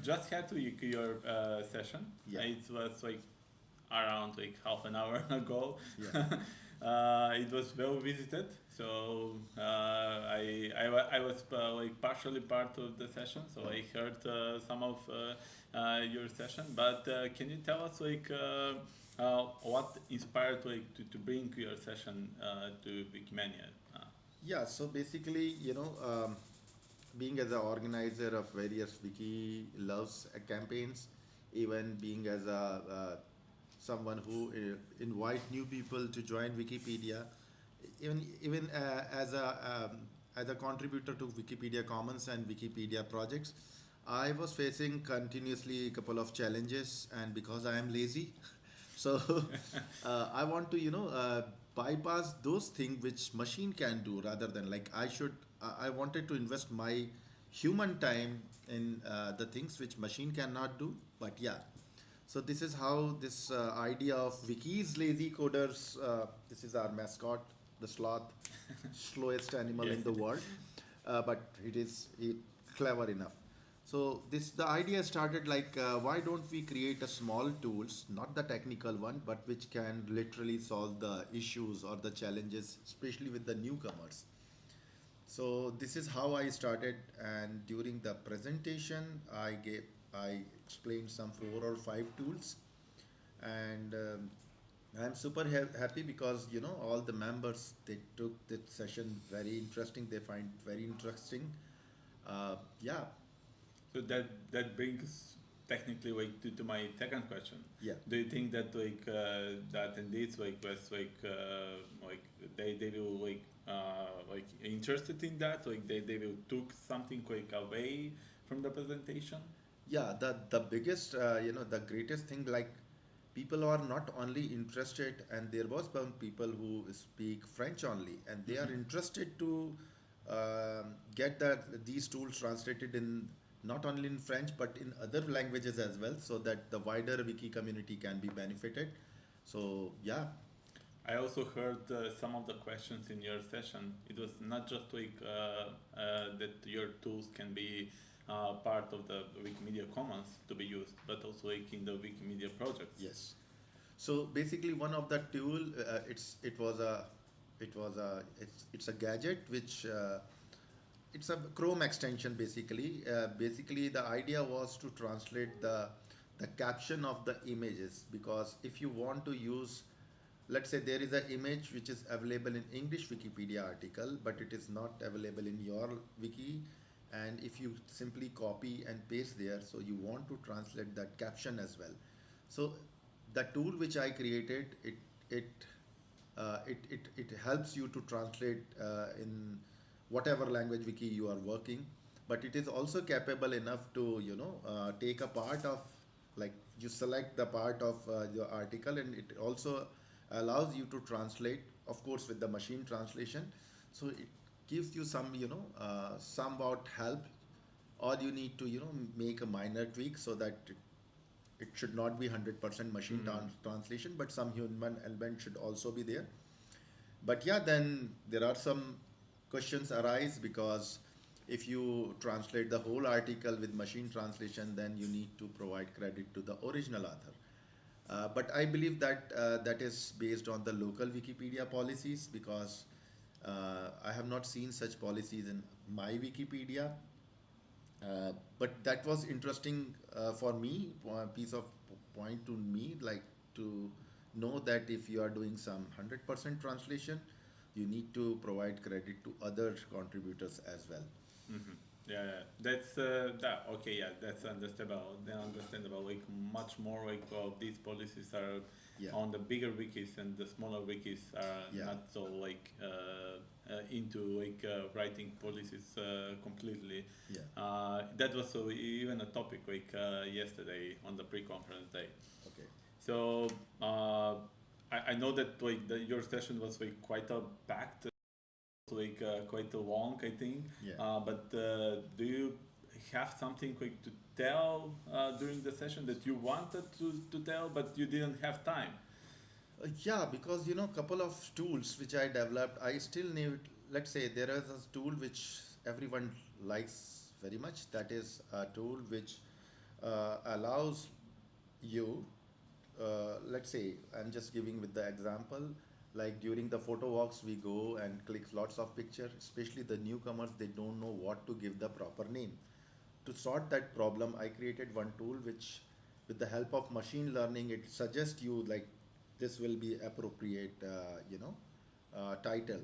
just had your session. Yeah, It was like around like half an hour ago. yeah. It was well visited, so I was like partially part of the session, so Oh, I heard some of your session. But can you tell us like what inspired like to bring your session to Wikimania? yeah. So basically, being as an organizer of various Wiki loves campaigns, even being as a someone who invite new people to join Wikipedia, even as a contributor to Wikipedia Commons and Wikipedia projects, I was facing continuously a couple of challenges, and because I am lazy, so I want to bypass those things which machine can do, rather than like I wanted to invest my human time in the things which machine cannot do. But yeah, so this is how this idea of Wiki's lazy coders. This is our mascot, the sloth, slowest animal Yes, in the it is. world, but it clever enough. So this the idea started like, why don't we create a small tools, not the technical one, but which can literally solve the issues or the challenges, especially with the newcomers. So this is how I started, and during the presentation, I explained some 4 or 5 tools, and I'm super happy because all the members, they took this session very interesting. They find very interesting. Yeah, So that brings technically like to my second question. yeah. Do you think that like the attendees like they will like interested in that, like they will took something like away from the presentation? Yeah, the biggest, the greatest thing, like, people are not only interested, and there was some people who speak French only, and they are Mm-hmm. interested to get these tools translated in not only in French but in other languages as well, so that the wider wiki community can be benefited. So yeah, I also heard some of the questions in your session. It was not just like that your tools can be part of the Wikimedia Commons to be used, but also like in the Wikimedia projects. yes. So basically, one of the tool, it's a gadget which it's a Chrome extension basically. Basically, the idea was to translate the caption of the images, because if you want to use, let's say there is an image which is available in English Wikipedia article, but it is not available in your wiki, and if you simply copy and paste there, so you want to translate that caption as well. So the tool which I created, it it helps you to translate in whatever language wiki you are working, but it is also capable enough to take a part of, like, you select the part of your article, and it also allows you to translate, of course with the machine translation. So it gives you some somewhat help, or you need to make a minor tweak, so that it should not be 100% machine Mm-hmm. translation, but some human element should also be there. But yeah, then there are some questions arise, because if you translate the whole article with machine translation, then you need to provide credit to the original author. But I believe that that is based on the local Wikipedia policies, because I have not seen such policies in my Wikipedia. But that was interesting for me, piece of point to me, like, to know that if you are doing some 100% translation, you need to provide credit to other contributors as well. Mm-hmm. Yeah, yeah, that's that. Okay, yeah, that's understandable. Then understandable. Like much more like these policies are Yeah, on the bigger wikis, and the smaller wikis are yeah, not so like into like writing policies completely. yeah. That was so even a topic like yesterday on the pre-conference day. Okay. So I know that like your session was like quite a packed, like quite long, I think. Yeah. But do you have something like to tell during the session that you wanted to tell, but you didn't have time? Yeah, because couple of tools which I developed, I still need. Let's say there is a tool which everyone likes very much. That is a tool which allows you, let's say, I'm just giving with the example, like during the photo walks, we go and click lots of pictures, especially the newcomers, they don't know what to give the proper name. To sort that problem, I created one tool which, with the help of machine learning, it suggests you like this will be appropriate, title.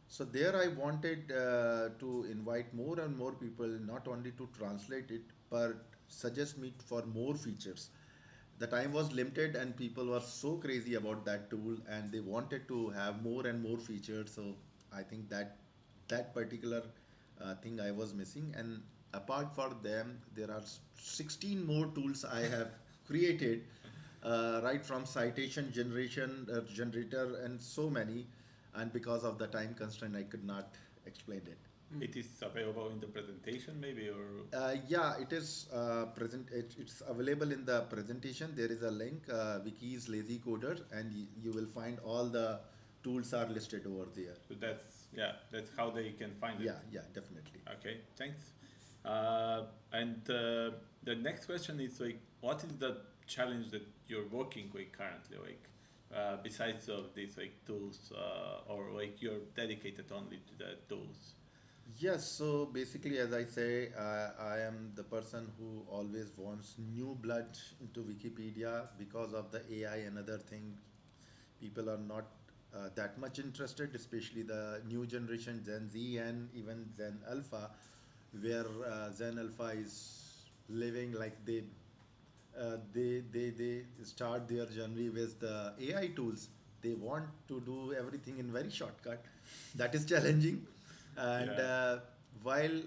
So there I wanted to invite more and more people, not only to translate it, but suggest me for more features. The time was limited and people were so crazy about that tool and they wanted to have more and more features. So I think that particular thing I was missing. And apart from them, there are 16 more tools I have created, right from citation generation generator and so many. And because of the time constraint, I could not explain it. It is available in the presentation, maybe, or Yeah, it is present. It's available in the presentation. There is a link, Wiki's Lazy Coder, and you will find all the tools are listed over there. so that's how they can find it. Yeah, yeah, definitely. Okay, thanks. And the next question is like, what is the challenge that you're working with currently? Like, besides of these like tools, or like you're dedicated only to the tools? Yes, so basically, as I say, I am the person who always wants new blood into Wikipedia because of the AI and other things. People are not that much interested, especially the new generation Gen Z and even Gen Alpha, where Zen Alpha is living like they start their journey with the AI tools. They want to do everything in very shortcut. That is challenging, and Yeah. while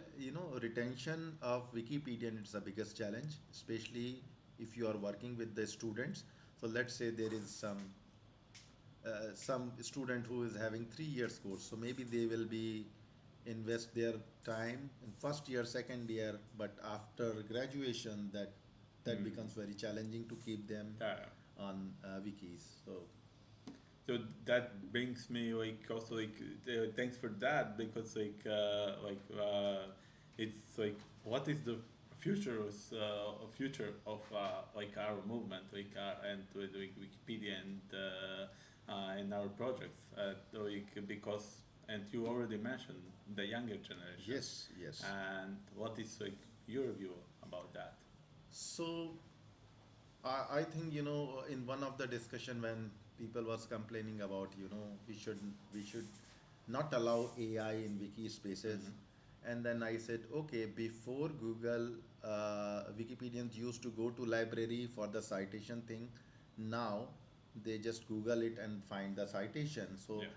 retention of Wikipedia is the biggest challenge, especially if you are working with the students. So let's say there is some student who is having 3 years course, so maybe they will be invest their time in first year, second year, but after graduation, that Hmm. becomes very challenging to keep them Yeah. on wikis. So So that brings me like also like thanks for that, because it's like, what is the future of like our movement, like and with like Wikipedia and our projects, like because, and you already mentioned the younger generation, yes, yes. and what is like your view about that? So I think in one of the discussion when people was complaining about we should not allow AI in wiki spaces, Mm-hmm. and then I said, okay, before Google, Wikipedians used to go to library for the citation thing. Now they just Google it and find the citation. So Yeah.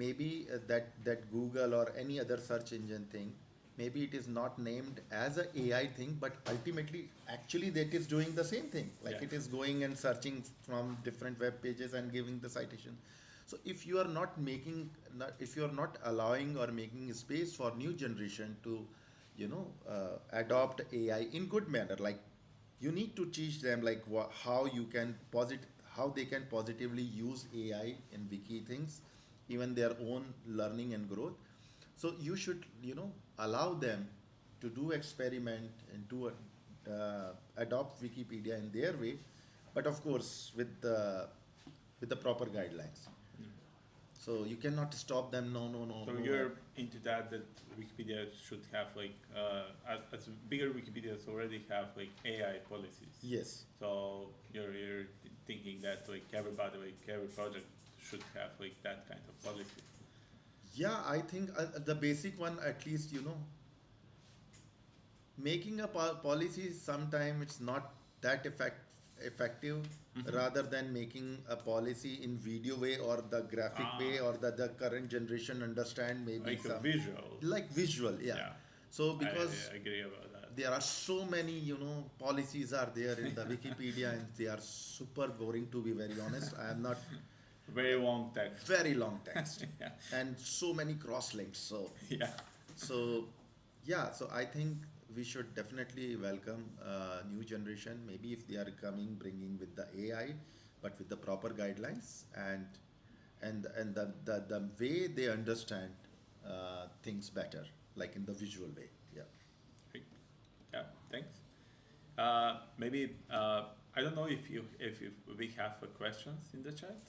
maybe that Google or any other search engine thing, maybe it is not named as a AI thing, but ultimately actually that is doing the same thing, like Yeah. it is going and searching from different web pages and giving the citation. So if you are if you are not allowing or making space for new generation to adopt AI in good manner, like you need to teach them like how they can positively use AI in wiki things, even their own learning and growth. So you should allow them to do experiment and to adopt Wikipedia in their way, but of course with the proper guidelines. Mm. So you cannot stop them. No, no, no, So no. you're into that Wikipedia should have like as bigger Wikipedias already have like AI policies. Yes. So you're thinking that like everybody, like every project should have like that kind of policy. Yeah, I think the basic one, at least, making a policy sometimes it's not that effective, Mm-hmm. rather than making a policy in video way or the graphic Ah, way or the current generation understand maybe like a some visual. like visual, yeah. Yeah, So I because agree about that. there are so many policies are there in the Wikipedia and they are super boring, to be very honest. I am not. Very long text. Very long text Yeah, and so many cross links. So yeah. so yeah, so I think we should definitely welcome new generation. Maybe if they are coming, bringing with the AI, but with the proper guidelines and the way they understand things better, like in the visual way. Yeah. Great. Yeah, thanks. Maybe I don't know if we have questions in the chat.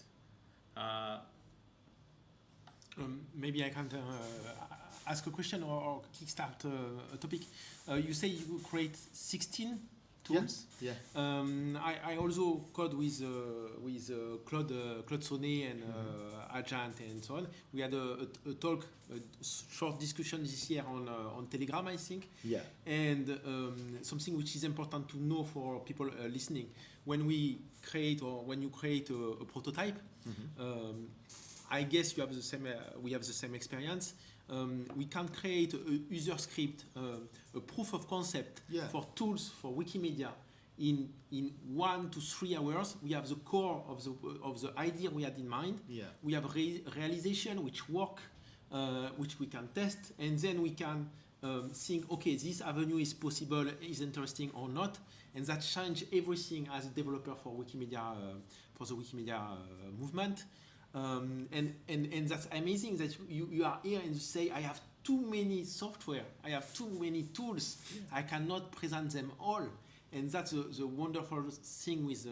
Uh, Maybe I can ask a question or kickstart a topic. You say you create 16 tools. Yeah. I also code with Claude Sonnet and Agent and so on. We had a talk, a short discussion this year on Telegram, I think. Yeah. And something which is important to know for people listening, when we create or when you create a prototype, I guess you have the same. We have the same experience. We can create a user script, a proof of concept for tools for Wikimedia in 1 to 3 hours. We have the core of the idea we had in mind. Yeah. We have realization which work, which we can test, and then we can think, okay, this avenue is possible, is interesting or not, and that change everything as a developer for Wikimedia, for the Wikimedia movement. And that's amazing that you are here and you say, I have too many software, I have too many tools, I cannot present them all. And that's the wonderful thing with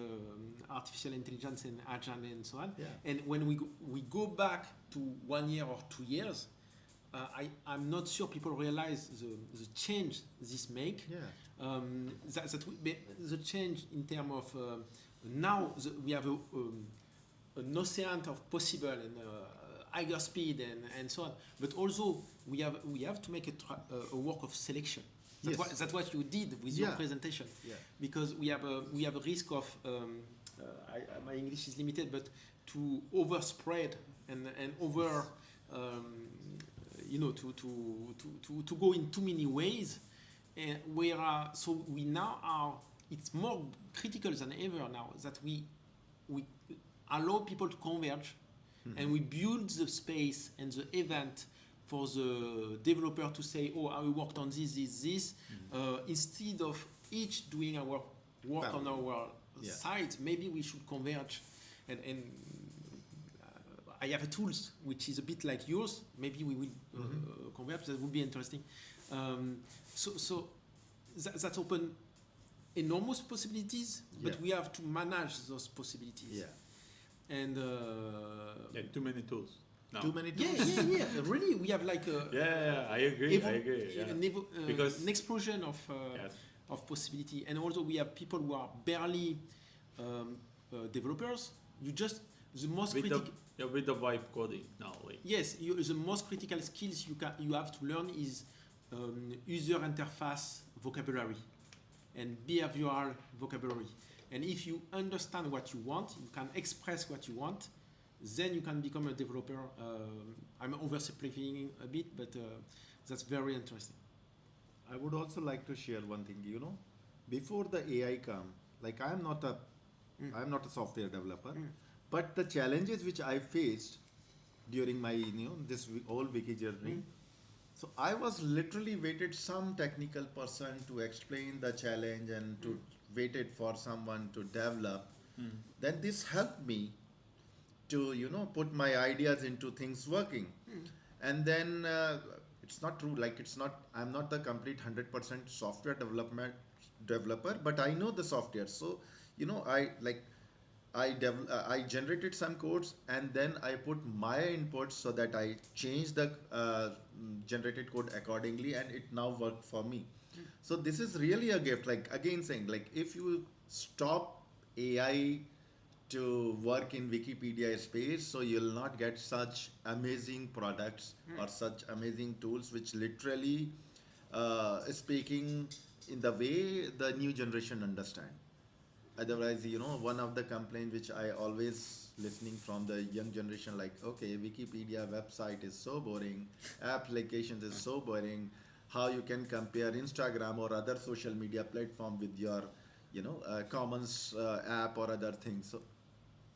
artificial intelligence and agent and so on. Yeah. And when we go back to 1 year or 2 years, I'm not sure people realize the change this make. Yeah. The change in terms of now we have an ocean of possible and higher speed and so on. But also we have to make a work of selection. That's what you did with your presentation. Yeah. Because we have a risk of my English is limited, but to overspread and over to go in too many ways. So we now are. It's more critical than ever now that we allow people to converge, and we build the space and the event for the developer to say, oh, I worked on this, instead of each doing our work on our side. Maybe we should converge, and I have a tools which is a bit like yours. Maybe we will converge. That would be interesting. So that open enormous possibilities, but we have to manage those possibilities. Yeah. And too many tools. No. Too many tools. Yeah. Really, we have like I agree. Because an explosion of possibility, and also we have people who are barely developers. The most critical. With the vibe coding now. Yes, the most critical skills you have to learn is user interface vocabulary and behavioral vocabulary. And if you understand what you want, you can express what you want, then you can become a developer. I'm oversimplifying a bit, but that's very interesting. I would also like to share one thing. Before the AI come, like I'm not a software developer, but the challenges which I faced during my this whole wiki journey. So I was literally waited some technical person to explain the challenge and to waited for someone to develop. Then this helped me to put my ideas into things working. And then it's not true, like I'm not the complete 100% software developer, but I know the software. So I generated some codes and then I put my inputs so that I changed the generated code accordingly, and it now worked for me. So this is really a gift. Like again saying, like if you stop AI to work in Wikipedia space, so you'll not get such amazing products or such amazing tools which literally speaking in the way the new generation understand. Otherwise, one of the complaints which I always listening from the young generation, like, okay, Wikipedia website is so boring, applications is so boring, how you can compare Instagram or other social media platform with your, Commons app or other things. So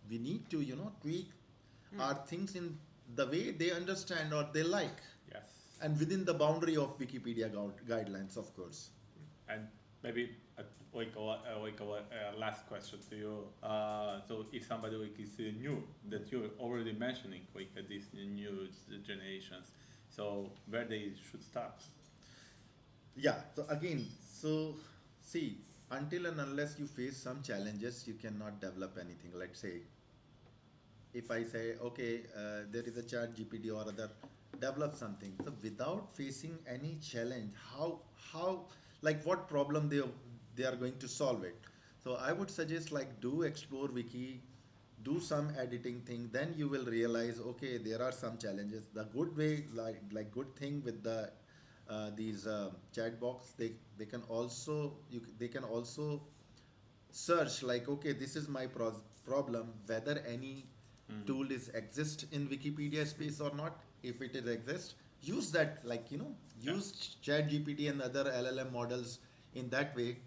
we need to, tweak our things in the way they understand or they like. Yes. And within the boundary of Wikipedia guidelines, of course. And maybe a last question to you. So if somebody is new, that you're already mentioning these new generations, so where they should start? Yeah. So again, see, until and unless you face some challenges, you cannot develop anything. Let's say, if I say, okay, there is a chat GPT or other, develop something. So without facing any challenge, how like what problem they are going to solve it. So I would suggest like do explore wiki, do some editing thing, then you will realize okay there are some challenges. The good way like good thing with the these chat box, they can also they can also search like okay this is my problem, whether any tool is exist in Wikipedia space or not. If it is exist, use that, like use chat GPT and other LLM models in that way.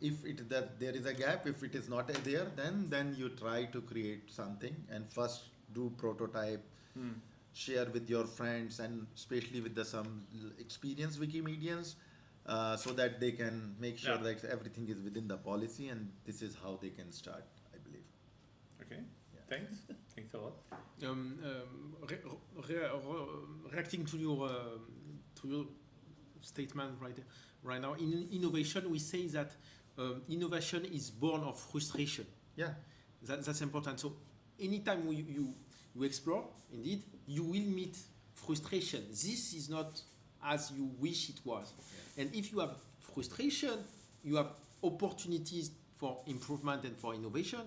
If it that there is a gap, if it is not there, then you try to create something and first do prototype, share with your friends and especially with the some experienced Wikimedians, so that they can make sure that everything is within the policy, and this is how they can start, I believe. Okay, thanks. Thanks a lot. Reacting to your statement right now, in innovation, we say that innovation is born of frustration. Yeah. That's important. So anytime you explore, indeed, you will meet frustration. This is not as you wish it was. Yeah. And if you have frustration, you have opportunities for improvement and for innovation.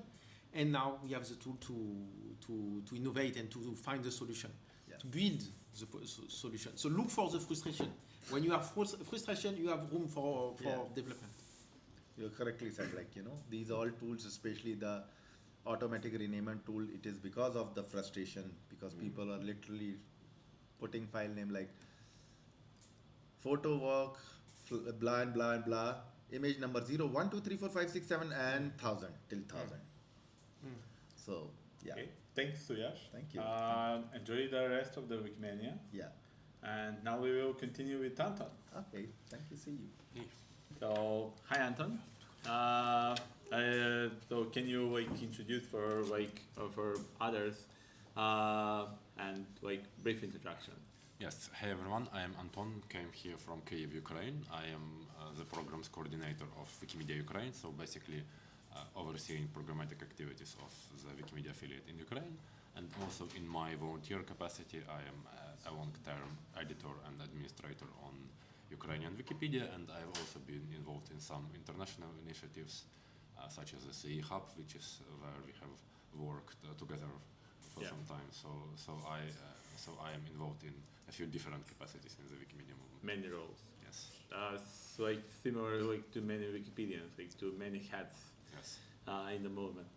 And now we have the tool to innovate and to find the solution, to build the solution. So look for the frustration. When you have frustration, you have room for development. You correctly said, like, these all tools, especially the automatic renaming tool, it is because of the frustration, because people are literally putting file name like photo work, blah and blah and blah, image number 0, 1, 2, 3, 4, 5, 6, 7, and 1000 till 1000. So, yeah. Okay. Thanks, Suyash. Thank you. Enjoy the rest of the Wikimania. Yeah. And now we will continue with Anton. Okay. Thank you. See you. So, hi Anton. So can you introduce for others and brief introduction? Yes. Hey everyone. I am Anton. Came here from Kyiv, Ukraine. I am the programs coordinator of Wikimedia Ukraine. So basically, overseeing programmatic activities of the Wikimedia affiliate in Ukraine, and also in my volunteer capacity, I am a long-term editor and administrator on Ukrainian Wikipedia, and I've also been involved in some international initiatives, such as the CE Hub, which is where we have worked together for some time. So I am involved in a few different capacities in the Wikimedia movement. Many roles. Yes. So similar to many Wikipedians, to many hats. Yes. In the movement.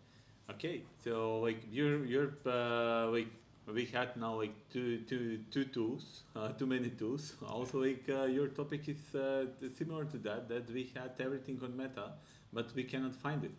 Okay, so we had now two tools, too many tools. Also, your topic is similar to that we had everything on Meta, but we cannot find it.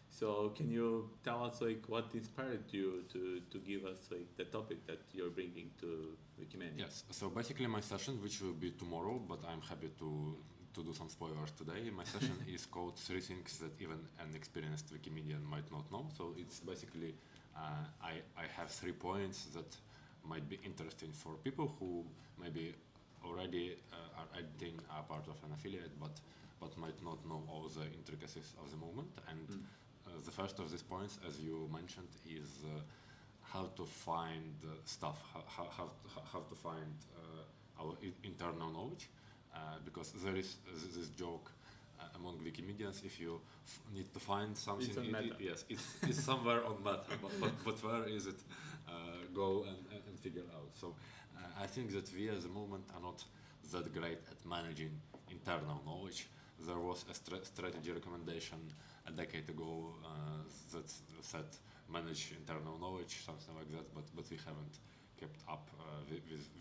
So can you tell us what inspired you to give us the topic that you're bringing to Wikimania? Yes. So basically, my session, which will be tomorrow, but I'm happy to do some spoilers today. My session is called 3 things that even an experienced Wikimedian might not know. So it's basically, I have 3 points that might be interesting for people who maybe already are editing, are part of an affiliate, but might not know all the intricacies of the movement. And the first of these points, as you mentioned, is how to find stuff, how to find our internal knowledge. Because there is this joke among Wikimedians, if you need to find something, it's somewhere on Meta, but where is it? Go and figure out. So I think that we as a movement are not that great at managing internal knowledge. There was a strategy recommendation a decade ago that said manage internal knowledge, something like that, but we haven't kept up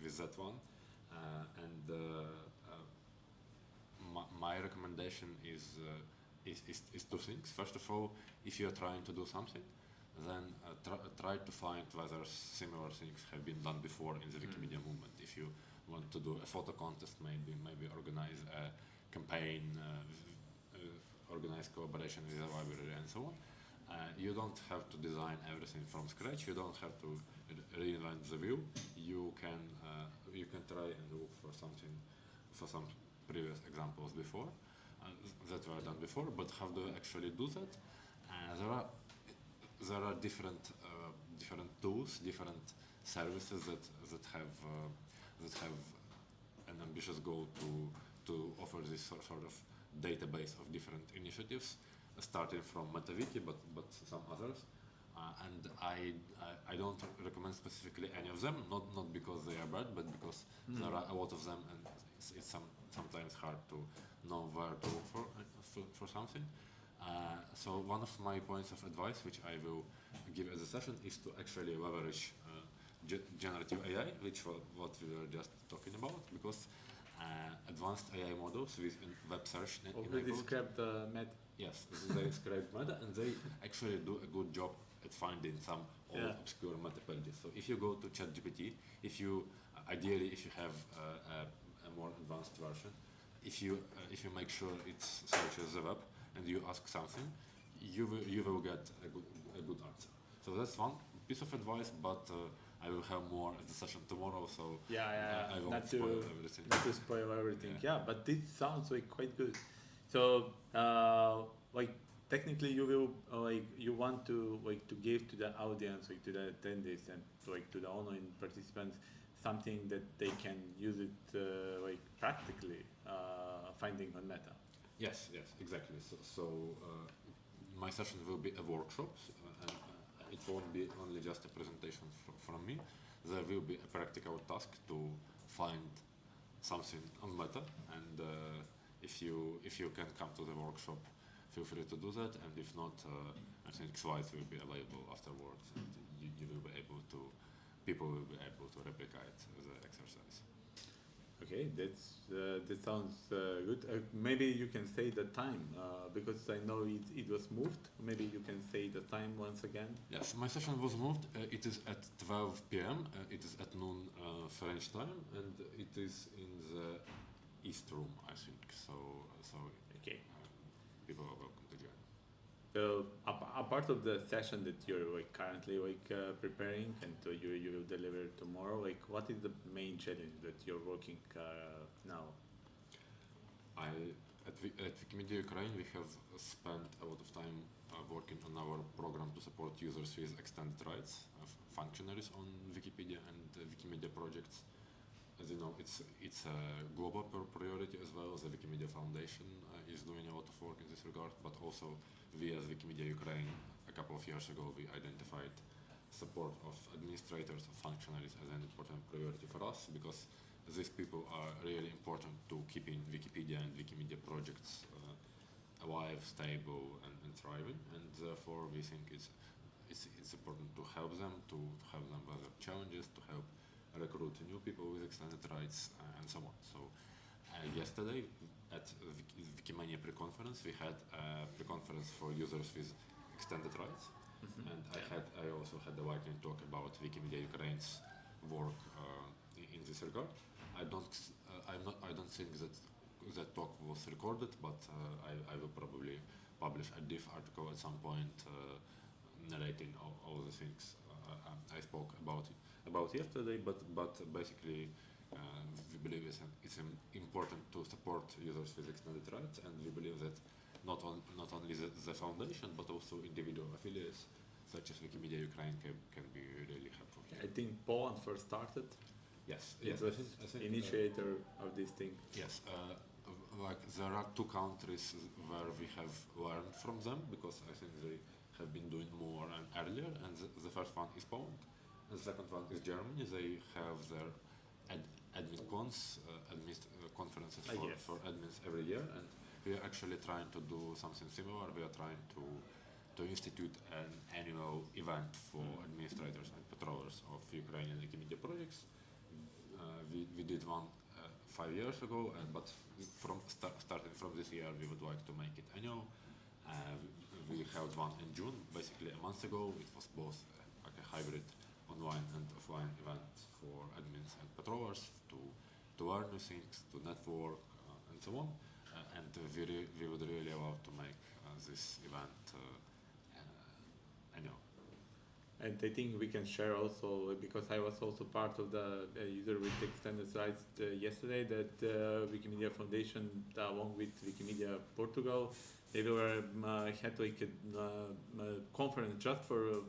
with that one. My recommendation is 2 things. First of all, if you're trying to do something, then try to find whether similar things have been done before in the Wikimedia movement. If you want to do a photo contest, maybe organize a campaign, organize collaboration with a library, and so on. You don't have to design everything from scratch. You don't have to reinvent the wheel. You can try and look for some previous examples before. that were done before, but how do you actually do that? There are different tools, different services that have an ambitious goal to offer this sort of database of different initiatives, starting from MetaWiki, but some others. And I don't recommend specifically any of them, not because they are bad, but because there are a lot of them, and it's sometimes hard to know where to look for something. So one of my points of advice, which I will give as a session, is to actually leverage generative AI, which what we were just talking about, because advanced AI models with web search Already described Meta. Yes, they describe Meta, and they actually do a good job at finding some old obscure Meta pages. So if you go to ChatGPT, ideally if you have a more advanced version, if you make sure it searches the web and you ask something, you will get a good answer. So that's one piece of advice, but I will have more at the session tomorrow, so I won't not spoil everything. Not to spoil everything. Yeah. But this sounds like quite good. So like technically you will you want to give to the audience, to the attendees and to the online participants something that they can use it practically finding on Meta. Yes, exactly. So my session will be a workshop, and it won't be only just a presentation from me. There will be a practical task to find something on Meta, and if you can come to the workshop, feel free to do that. And if not, I think slides will be available afterwards, and people will be able to replicate the exercise. Okay, that sounds good. Maybe you can say the time because I know it was moved. Maybe you can say the time once again. Yes, my session was moved. It is at 12 p.m. It is at noon French time, and it is in the East Room, I think. So Okay. People are welcome to join. So a part of the session that you're currently preparing and you will deliver tomorrow, what is the main challenge that you're working now? At Wikimedia Ukraine, we have spent a lot of time working on our program to support users with extended rights, functionaries on Wikipedia and Wikimedia projects. As you know, it's a global priority as well. The Wikimedia Foundation is doing a lot of work in this regard, but also we as Wikimedia Ukraine, a couple of years ago, we identified support of administrators, of functionaries as an important priority for us, because these people are really important to keeping Wikipedia and Wikimedia projects alive, stable, and thriving. And therefore, we think it's important to help them with their challenges, to help recruit new people with extended rights, and so on. So yesterday at Wikimania pre-conference, we had a pre-conference for users with extended rights, and I also had the lightning talk about Wikimedia Ukraine's work in this regard. I don't think that talk was recorded, but I will probably publish a diff article at some point narrating all the things I spoke about yesterday. But basically, we believe it's important to support users with extended rights, and we believe that not only the foundation but also individual affiliates such as Wikimedia Ukraine can be really helpful. I think Poland first started. Yes, it was I think initiator of this thing. Yes, there are two countries where we have learned from them, because I think they have been doing more and earlier. And the first one is Poland, and the second one is Germany. They have their admin conferences for admins every year, and we are actually trying to do something similar. We are trying to institute an annual event for administrators and patrollers of Ukrainian Wikimedia projects. We did one 5 years ago, but starting from this year, we would like to make it annual. We held one in June, basically a month ago. It was both like a hybrid online and offline event for admins and patrollers to learn new things, to network, and so on. And we would really love to make this event annual. And I think we can share also, because I was also part of the user with extended rights yesterday, that Wikimedia Foundation, along with Wikimedia Portugal, they were had like a conference just for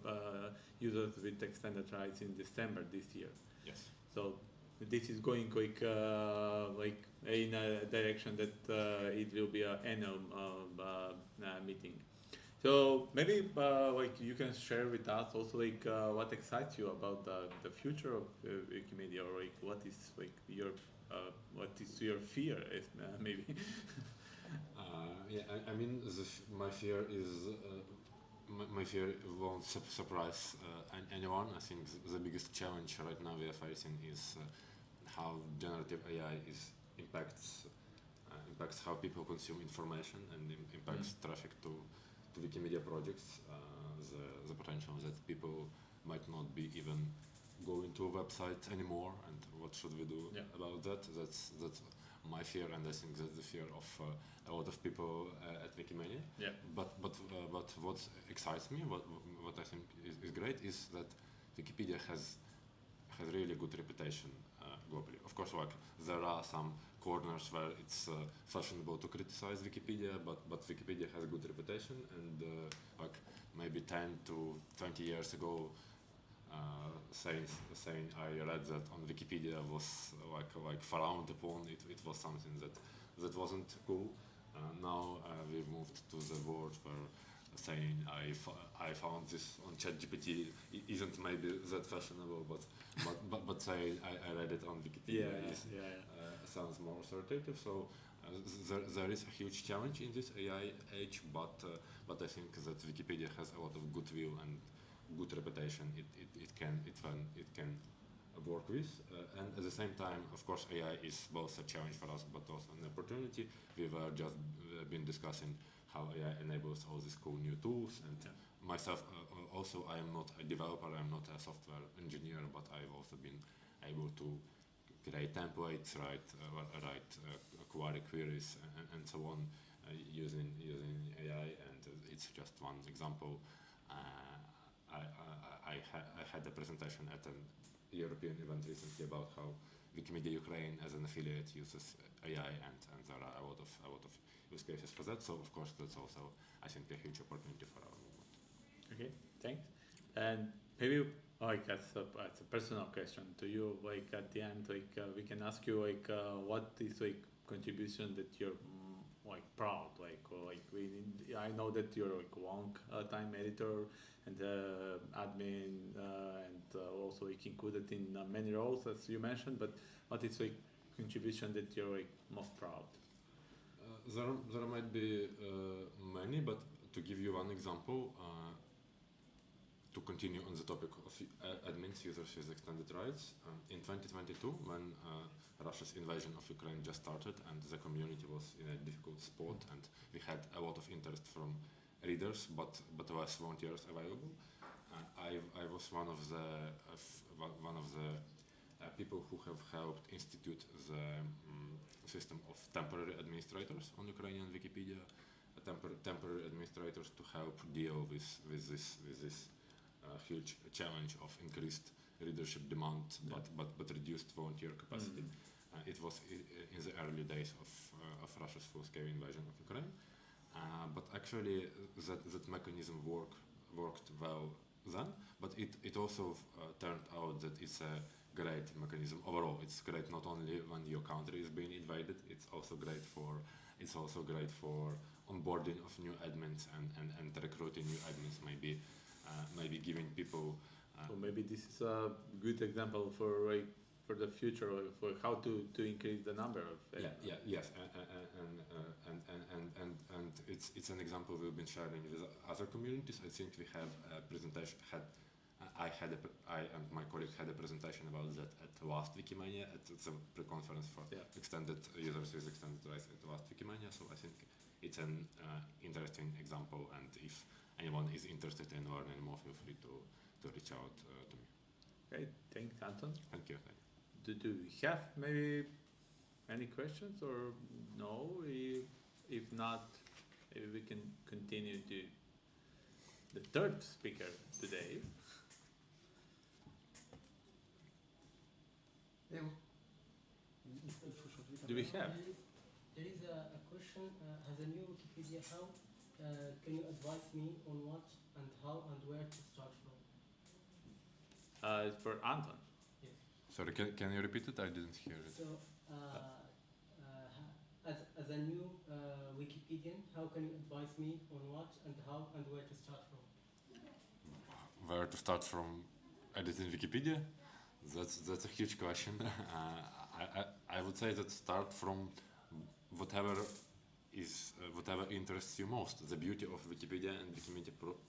users with extended rights in December this year. Yes. So this is going like in a direction that it will be an annual meeting. So maybe like you can share with us also like what excites you about the future of Wikimedia, or like what is like your fear is, maybe. Yeah, I mean, my fear is my fear won't surprise anyone. I think the biggest challenge right now we are facing is how generative AI impacts how people consume information and impacts traffic to Wikimedia projects. The potential that people might not be even going to a website anymore, and what should we do about that? That's my fear, and I think that's the fear of a lot of people at Wikimania. Yeah. But what excites me, what I think is great, is that Wikipedia has really good reputation globally. Of course, like there are some corners where it's fashionable to criticize Wikipedia, but Wikipedia has a good reputation, and like maybe 10 to 20 years ago, saying I read that on Wikipedia was like frowned upon. It was something that wasn't cool. Now we've moved to the world where saying I found this on ChatGPT isn't maybe that fashionable, but saying I read it on Wikipedia sounds more authoritative. So there is a huge challenge in this AI age, but I think that Wikipedia has a lot of goodwill and good reputation. It can work with, and at the same time, of course, AI is both a challenge for us but also an opportunity. We were just been discussing how AI enables all these cool new tools, and myself also, I am not a developer, I'm not a software engineer, but I've also been able to create templates, write query queries, and so on, using AI, and it's just one example. I had a presentation at an European event recently about how Wikimedia Ukraine as an affiliate uses AI, and there are a lot of use cases for that. So of course that's also, I think, a huge opportunity for our movement. Okay, thanks. And maybe like as a personal question to you, like at the end, like we can ask you like what is like contribution that you're like proud, like, or like I know that you're like long time editor and admin and also like included in many roles as you mentioned, but what is like contribution that you're like most proud? There might be many, but to give you one example, to continue on the topic of admins, users with extended rights, in 2022, when Russia's invasion of Ukraine just started and the community was in a difficult spot and we had a lot of interest from readers but less volunteers available, I was one of the people who have helped institute the system of temporary administrators on Ukrainian Wikipedia, temporary administrators to help deal with this huge challenge of increased readership demand but reduced volunteer capacity. It was in the early days of Russia's full-scale invasion of Ukraine, but actually that mechanism worked well then, but it also turned out that it's a great mechanism overall. It's great not only when your country is being invaded, it's also great for onboarding of new admins and recruiting new admins, maybe giving people. So maybe this is a good example for the future, for how to increase the number of. Yes, and it's an example we've been sharing with other communities. I think we have a presentation. I and my colleague had a presentation about that at last Wikimania, at the pre-conference for extended users with extended rights at last Wikimania. So I think it's an interesting example, and if anyone is interested in learning more, feel free to reach out to me. Great, thanks, Anton. Thank you. Do we have maybe any questions or no? If not, maybe we can continue to the third speaker today. Do we have? There is a question. As a new Wikipedia, how can you advise me on what and how and where to start from? It's for Anton. Yes. Sorry, can you repeat it? I didn't hear it. So, as a new Wikipedian, how can you advise me on what and how and where to start from? Where to start from editing Wikipedia? That's a huge question. I would say that start from whatever interests you most. The beauty of Wikipedia and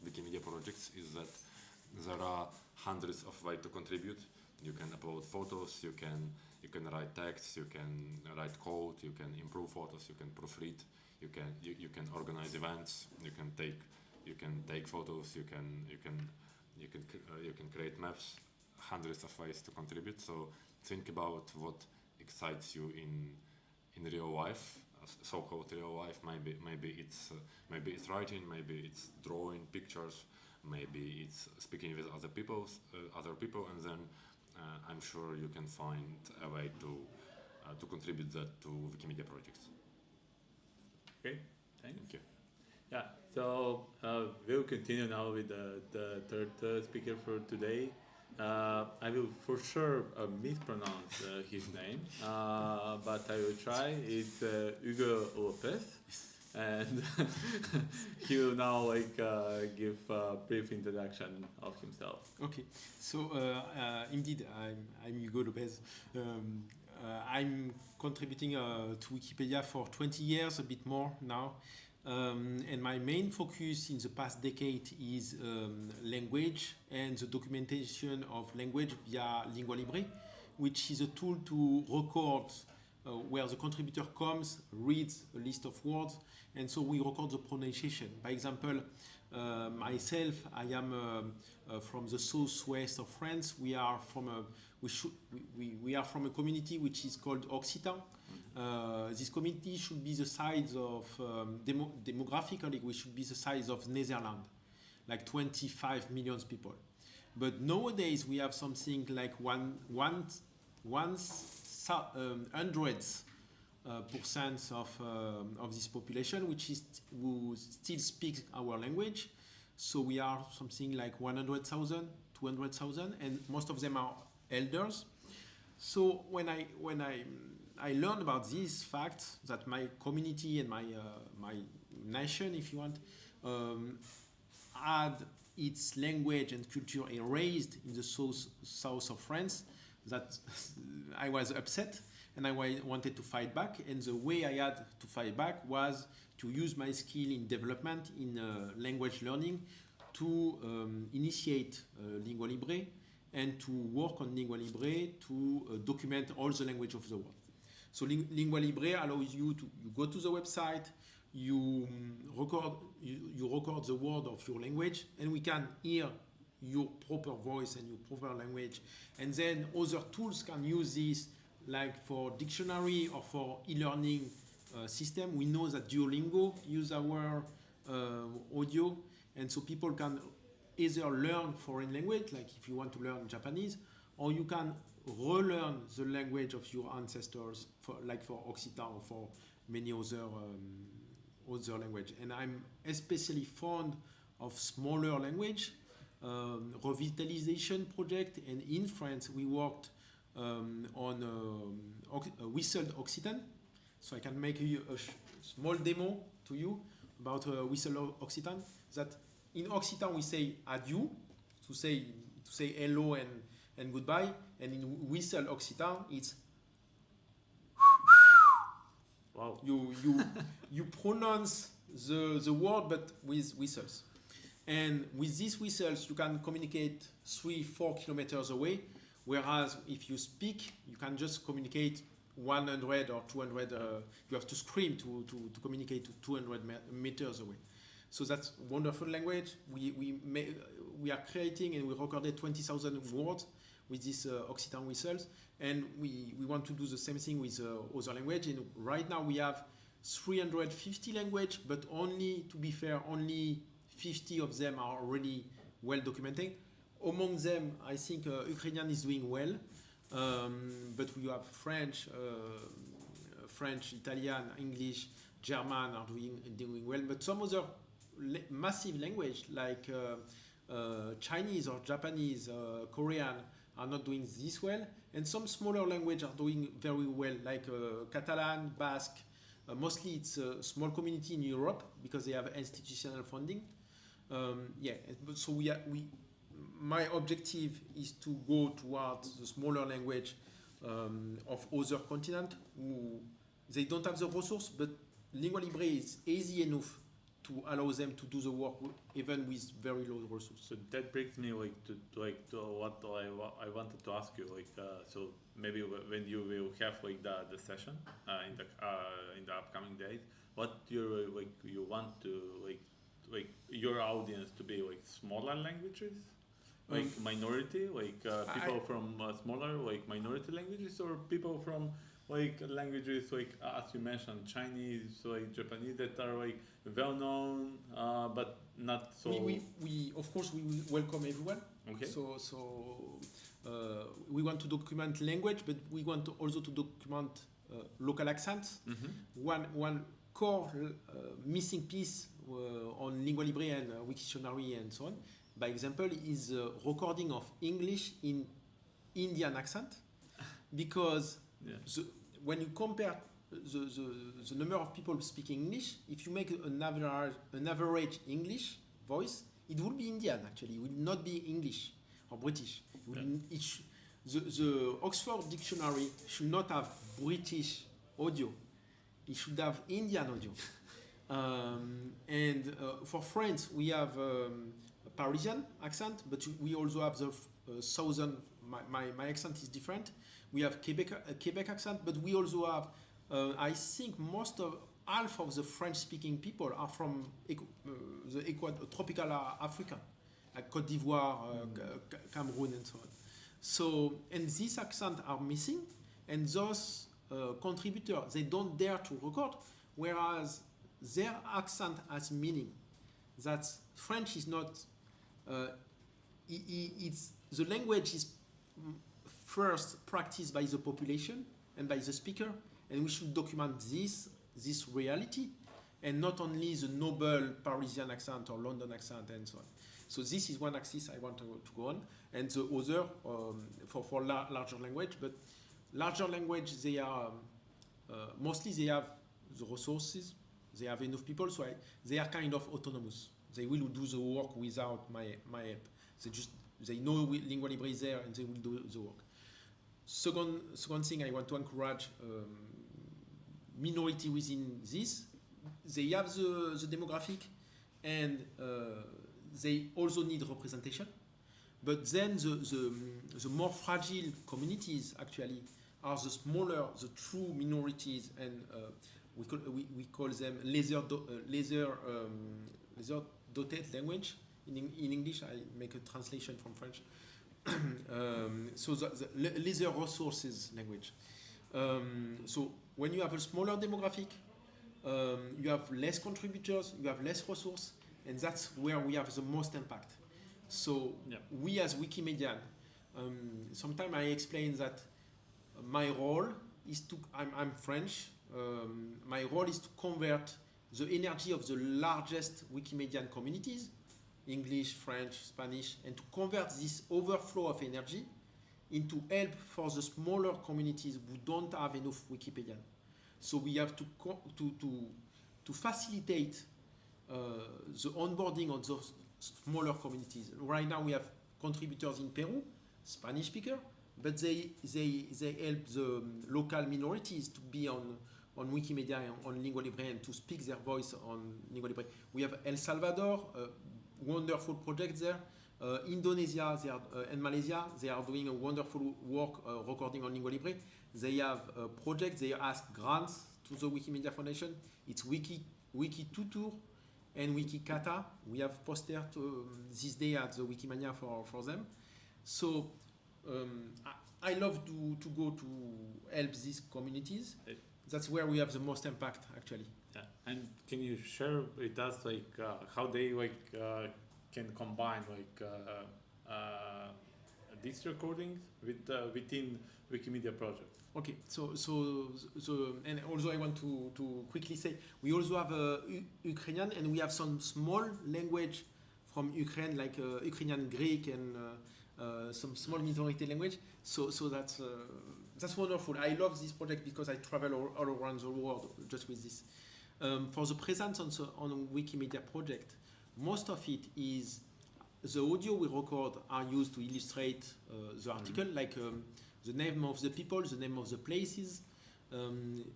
Wikimedia projects is that there are hundreds of ways to contribute. You can upload photos, you can write text, you can write code, you can improve photos, you can proofread, you can organize events, you can take photos, you can create maps. Hundreds of ways to contribute. So think about what excites you in real life, so-called real life. Maybe it's writing, maybe it's drawing pictures, maybe it's speaking with other people, and then I'm sure you can find a way to contribute that to Wikimedia projects. Okay, thanks. Thank you. Yeah, so we'll continue now with the third speaker for today. I will for sure mispronounce his name, but I will try. It's Hugo Lopez, and he will now give a brief introduction of himself. Okay, so indeed, I'm Hugo Lopez. I'm contributing to Wikipedia for 20 years, a bit more now. And my main focus in the past decade is language and the documentation of language via Lingua Libre, which is a tool to record where the contributor comes, reads a list of words, and so we record the pronunciation. By example, myself, I am from the southwest of France. We are from a community which is called Occitan. This community should be the size of demographically, we should be the size of Netherlands, like 25 million people. But nowadays we have something like 100% of this population, who still speaks our language. So we are something like 100,000, 200,000, and most of them are elders. So when I learned about this fact that my community and my nation, if you want, had its language and culture erased in the south of France, that I was upset and I wanted to fight back. And the way I had to fight back was to use my skill in development, in language learning, to initiate Lingua Libre and to work on Lingua Libre to document all the language of the world. So Lingua Libre allows you to go to the website, you record the word of your language, and we can hear your proper voice and your proper language. And then other tools can use this, like for dictionary or for e-learning system. We know that Duolingo use our audio, and so people can either learn foreign language, like if you want to learn Japanese, or you can relearn the language of your ancestors, like for Occitan or for many other language. And I'm especially fond of smaller language, revitalization project. And in France, we worked on whistled Occitan. So I can make a small demo to you about whistled Occitan. That in Occitan we say adieu, to say hello and goodbye, and in whistle Occitan it's wow. You pronounce the word but with whistles, and with these whistles you can communicate 3-4 kilometers away, whereas if you speak you can just communicate 100 or 200. You have to scream to communicate to 200 meters away. So that's wonderful language. We are creating and we recorded 20,000 words with these Occitan whistles, and we want to do the same thing with other language. And right now we have 350 language, but only, to be fair, only 50 of them are already well documented. Among them, I think Ukrainian is doing well. But we have French, French, Italian, English, German are doing well. But some other massive language like Chinese or Japanese, Korean are not doing this well, and some smaller language are doing very well, like Catalan, Basque. Mostly it's a small community in Europe because they have institutional funding. So my objective is to go towards the smaller language of other continent who they don't have the resource, but Lingua Libre is easy enough to allow them to do the work even with very low resources. So that brings me to what I wanted to ask you, so maybe when you will have the session in the upcoming days, what you want to your audience to be smaller languages, minority, people from smaller minority languages, or people from languages as you mentioned, Chinese, Japanese, that are well known but not so. We of course we will welcome everyone. Okay. So we want to document language, but we want also to document local accents. Mm-hmm. One core missing piece on Lingua Libre and Wiktionary and so on, by example, is recording of English in Indian accent, because when you compare the number of people speaking English, if you make an average English voice, it will be Indian actually. It will not be English or British. The Oxford Dictionary should not have British audio. It should have Indian audio. And for France, we have a Parisian accent, but we also have the southern. My accent is different. We have Quebec accent, but we also have. I think half of the French-speaking people are from the tropical Africa, like Côte d'Ivoire, Cameroon, and so on. So, and these accents are missing, and those contributors, they don't dare to record, whereas their accent has meaning. That French is not. The language is first practiced by the population and by the speaker, and we should document this reality, and not only the noble Parisian accent or London accent and so on. So this is one axis I want to go on, and the other for larger language. But larger language, they are mostly they have the resources, they have enough people, so they are kind of autonomous. They will do the work without my help. They know Lingua Libre is there, and they will do the work. Second thing I want to encourage minority within this. They have the demographic, and they also need representation. But then the more fragile communities actually are the smaller, the true minorities, and we call them laser dotted language. In English, I make a translation from French. So the laser resources language. So when you have a smaller demographic, you have less contributors, you have less resource, and that's where we have the most impact. So we as Wikimedian, sometimes I explain that my role is to, I'm French, my role is to convert the energy of the largest Wikimedian communities, English, French, Spanish, and to convert this overflow of energy into help for the smaller communities who don't have enough Wikipedian. So we have to facilitate the onboarding of those smaller communities. Right now we have contributors in Peru, Spanish speaker, but they help the local minorities to be on Wikimedia and on Lingua Libre and to speak their voice on Lingua Libre. We have El Salvador, wonderful project there. Indonesia and Malaysia, they are doing a wonderful work recording on Lingua Libre. They have a project, they ask grants to the Wikimedia Foundation. It's Wikitutur and Wikikata. We have poster this day at the Wikimania for them. So I love to go to help these communities. That's where we have the most impact actually. Yeah. And can you share with us how they can combine these recordings within Wikimedia project? Okay, and also I want to quickly say we also have Ukrainian, and we have some small language from Ukraine, like Ukrainian Greek and some small minority language. So that's wonderful. I love this project because I travel all around the world just with this. For the presence on a Wikimedia project, most of it is the audio we record are used to illustrate the article, like the name of the people, the name of the places.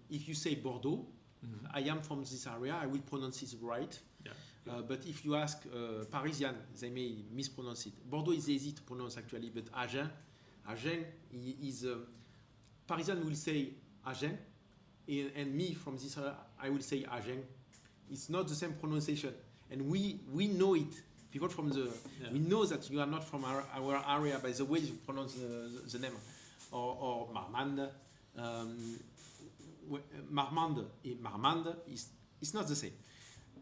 If you say Bordeaux, I am from this area, I will pronounce it right. Yeah. But if you ask Parisian, they may mispronounce it. Bordeaux is easy to pronounce actually, but Agen is Parisian will say Agen, and me from this area, I will say Agen. It's not the same pronunciation, and we know it. People from we know that you are not from our area by the way you pronounce the name, or Marmande. Marmande is not the same,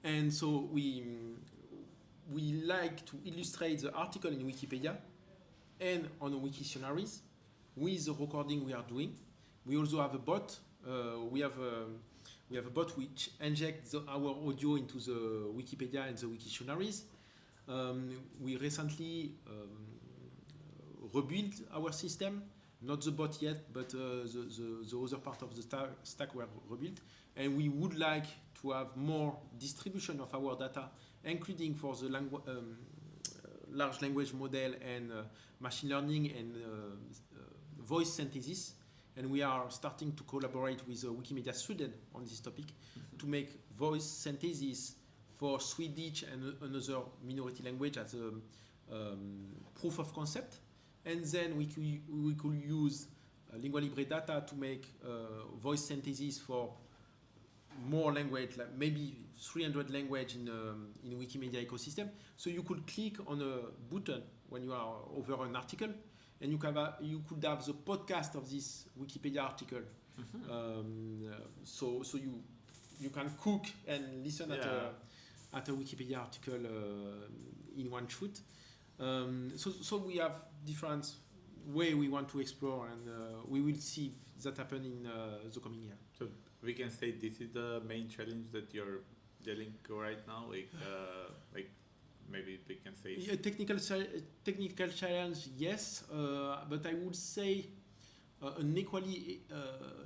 and so we like to illustrate the article in Wikipedia and on the Wiktionaries with the recording we are doing. We also have a bot. We have a bot which injects our audio into the Wikipedia and the Wiktionaries. We recently rebuilt our system, not the bot yet, but the other part of the stack were rebuilt, and we would like to have more distribution of our data, including for the large language model and machine learning and voice synthesis. And we are starting to collaborate with Wikimedia Sweden on this topic to make voice synthesis for Swedish and another minority language as a proof of concept. And then we could use Lingua Libre data to make voice synthesis for more language, like maybe 300 language in Wikimedia ecosystem. So you could click on a button when you are over an article, and you could have the podcast of this Wikipedia article. So you can cook and listen at a Wikipedia article in one shoot. So we have different way we want to explore, and we will see that happen in the coming year. So we can say this is the main challenge that you're dealing right now, like maybe we can say. Yeah, technical challenge, yes, but I would say an equally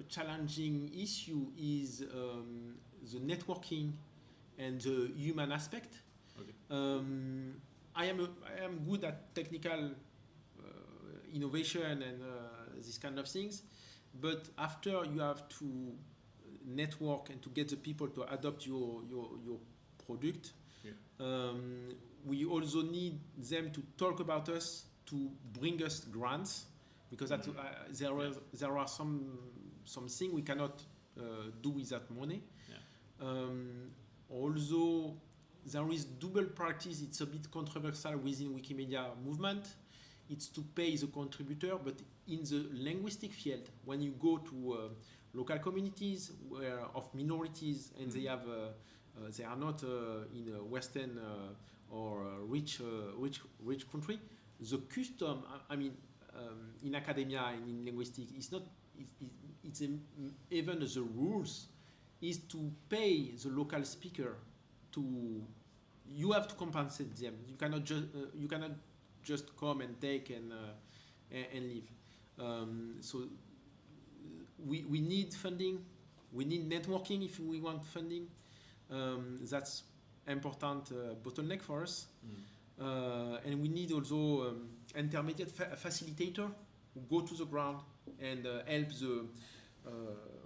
challenging issue is the networking and the human aspect. Okay. I am good at technical innovation and these kind of things, but after you have to network and to get the people to adopt your product, we also need them to talk about us, to bring us grants, because there are some things we cannot do without money. Also, there is double practice. It's a bit controversial within Wikimedia movement. It's to pay the contributor, but in the linguistic field, when you go to local communities of minorities and they are not in a Western or rich country, the custom, in academia and in linguistics, even the rules is to pay the local speaker. You have to compensate them. You cannot just come and take and leave. So we need funding. We need networking if we want funding. That's important bottleneck for us. And we need also intermediate facilitator who go to the ground and help the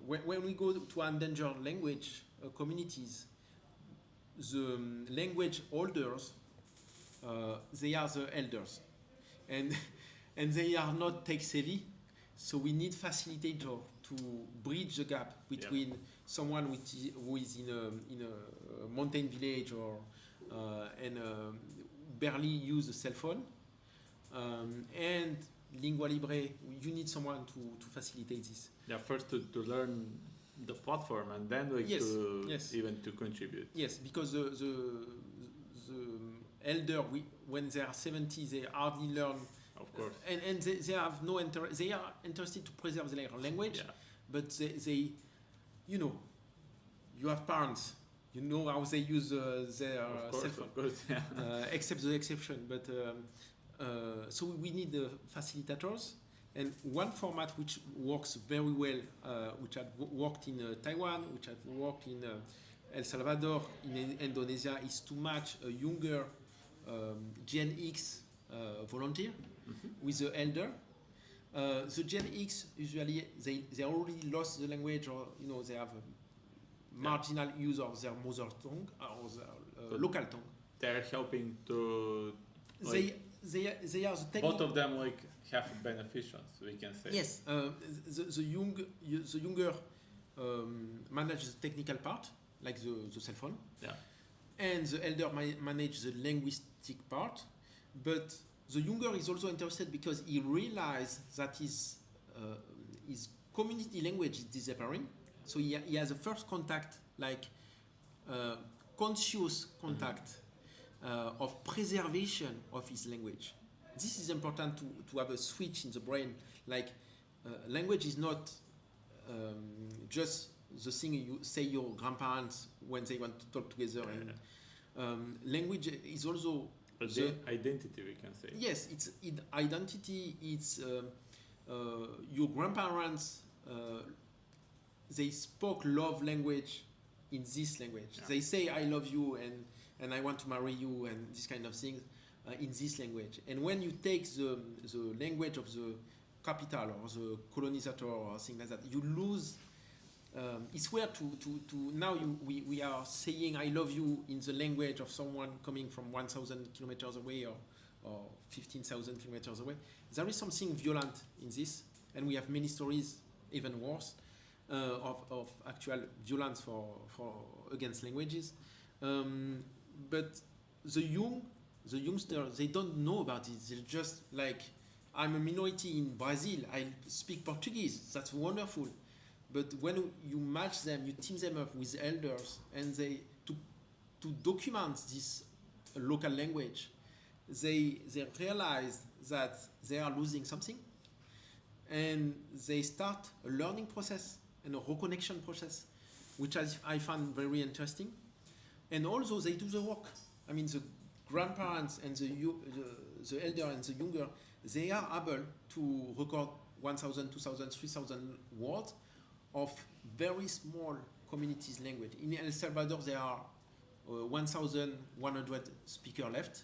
when we go to endangered language communities, the language holders, they are the elders, and they are not tech savvy, so we need facilitator to bridge the gap between someone who is in a mountain village or and barely use a cell phone, and Lingua Libre. You need someone to facilitate this. Yeah, first to learn the platform, and then even to contribute. Yes, because the elder, when they are 70, they hardly learn of course. And they have no they are interested to preserve their language, Yeah. but they, you know, you have parents, you know how they use their cell phone, Of course, yeah. except the exception. But so we need facilitators, and one format which works very well, which had worked in Taiwan, which had worked in El Salvador, in Indonesia, is to match a younger Gen X volunteer with the elder. The Gen X usually they already lost the language, or you know, they have a marginal use of their mother tongue or their So local tongue. They're helping to They are the both of them like have beneficials, we can say. Yes, the younger manage the technical part, like the cell phone, Yeah. and the elder manage the linguistic part. But the younger is also interested because he realized that his community language is disappearing. So he has a first contact, like conscious contact of preservation of his language. This is important to have a switch in the brain. Like language is not just the thing you say your grandparents when they want to talk together. And language is also the Identity, we can say. yes, it's identity. It's your grandparents. They spoke love language in this language. Yeah. They say I love you and I want to marry you and this kind of things in this language. And when you take the language of the capital or the colonizer or things like that, you lose. It's weird to now we are saying I love you in the language of someone coming from 1,000 kilometers away or 15,000 kilometers away. There is something violent in this, and we have many stories even worse of actual violence for against languages. But the youngsters, they don't know about it. They're just like, I'm a minority in Brazil. I speak Portuguese. That's wonderful. But when you match them, you team them up with elders, and they to document this local language, they realize that they are losing something, and they start a learning process and a reconnection process, which I find very interesting. And also they do the work. I mean, the grandparents and the elder and the younger, they are able to record 1,000, 2,000, 3,000 words of very small communities' language. In El Salvador, there are 1,100 speakers left,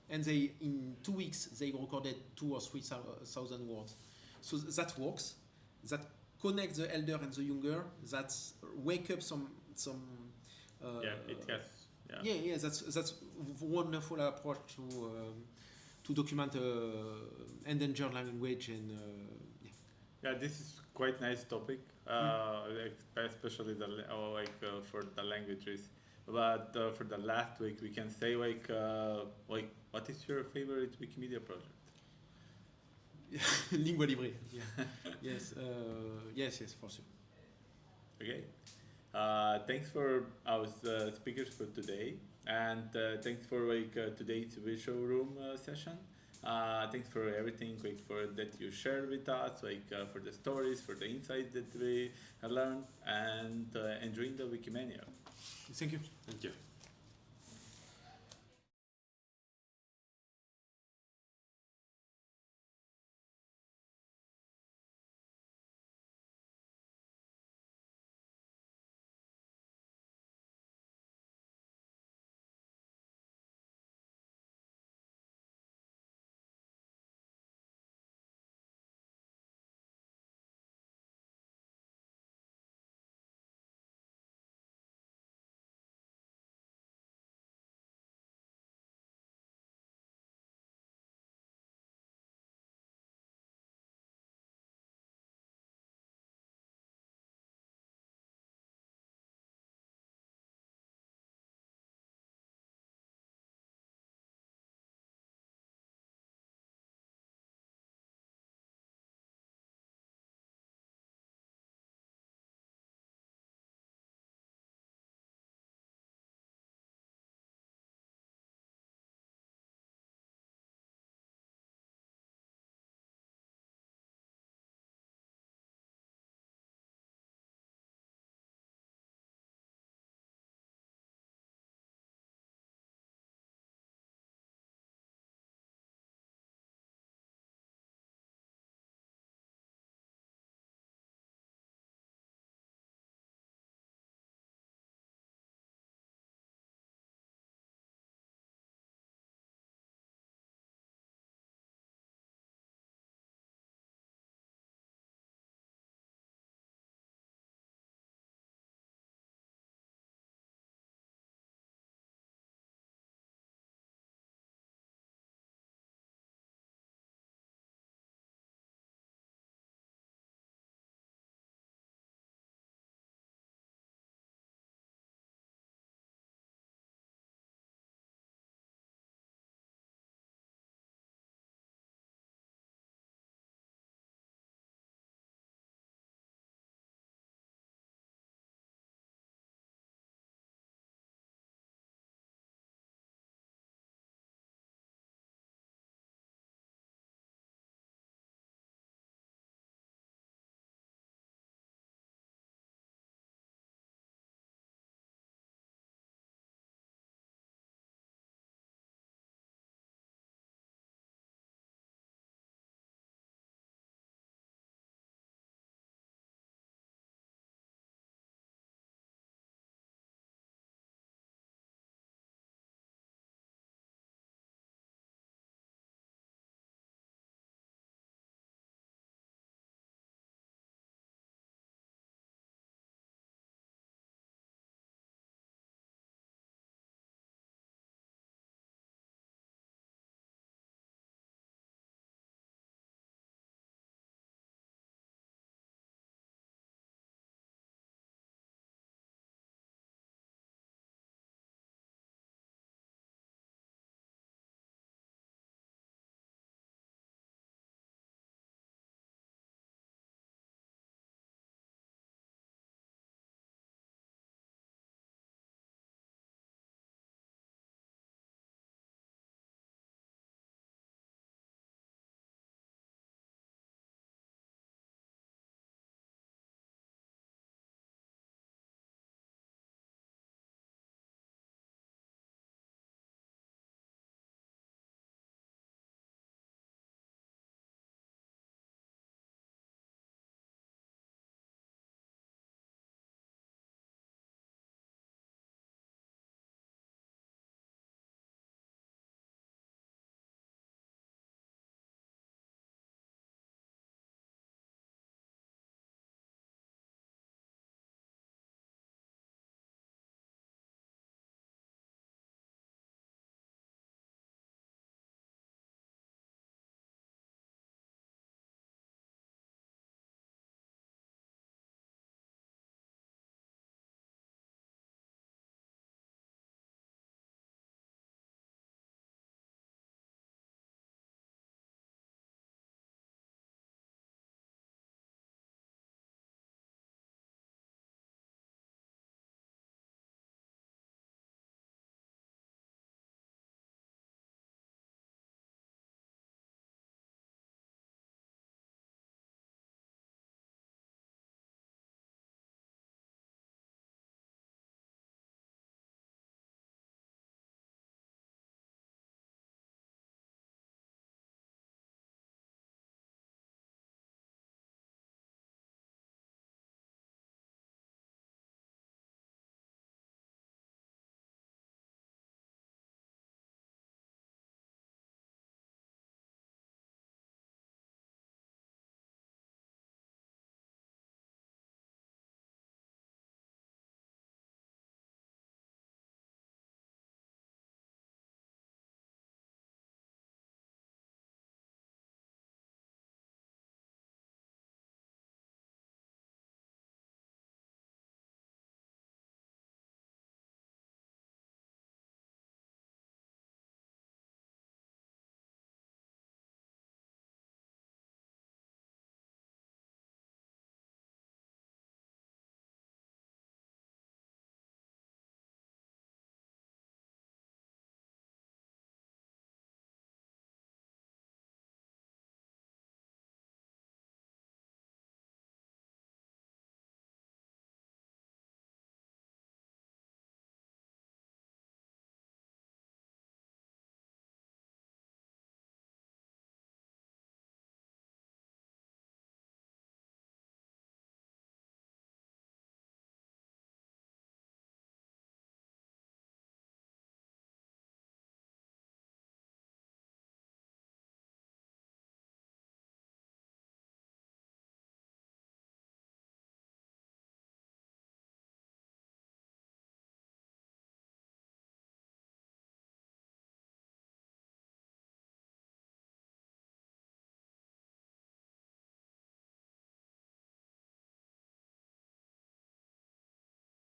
and in 2 weeks they recorded 2,000 or 3,000 words. So that works. That connects the elder and the younger. That wake up some. It has. Yeah. That's wonderful approach to document endangered language and. Yeah, this is quite nice topic, especially for the languages. But for the last week, we can say what is your favorite Wikimedia project? Lingua Libre. Yeah. Yes, for sure. Okay. Thanks for our speakers for today, and thanks for today's visual room session. Thanks for everything for that you shared with us, for the stories, for the insights that we have learned, and enjoying the Wikimania. Thank you. Thank you.